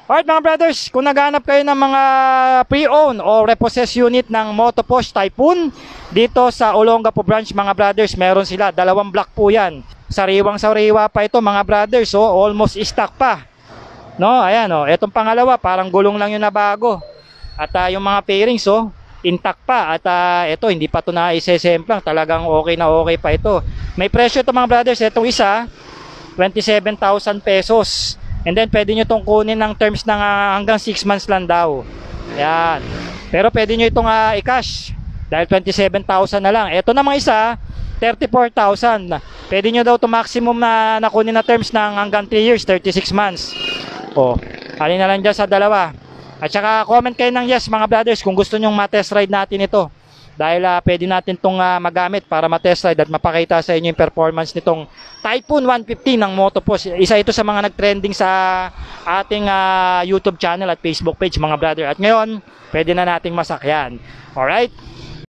Alright mga brothers, kung naghanap kayo ng mga pre-owned o repossess unit ng Motoposh Typhoon dito sa Olongapo branch mga brothers, meron sila, dalawang block po yan. Sariwang-sariwa pa ito mga brothers, so almost stock pa. No, ayan oh, etong pangalawa parang gulong lang yung nabago. At yung mga fairings intact pa at ito hindi pa to na isesemplang, talagang okay na okay pa ito. May presyo ito mga brothers, itong isa 27,000 pesos. And then pwede nyo itong kunin ng terms ng hanggang 6 months lang daw. Yan. Pero pwede nyo itong i-cash dahil 27,000 na lang. Ito namang isa 34,000. Pwede nyo daw ito maximum na nakunin na terms ng hanggang 3 years, 36 months. O, alin na lang dyan sa dalawa. At saka comment kayo ng yes mga brothers kung gusto nyong ma-test ride natin ito. Dahil pwede natin itong magamit para ma-test ride at mapakita sa inyo yung performance nitong Typhoon 150 ng Motoposh. Isa ito sa mga nag-trending sa ating YouTube channel at Facebook page mga brother. At ngayon, pwede na nating masakyan. Alright?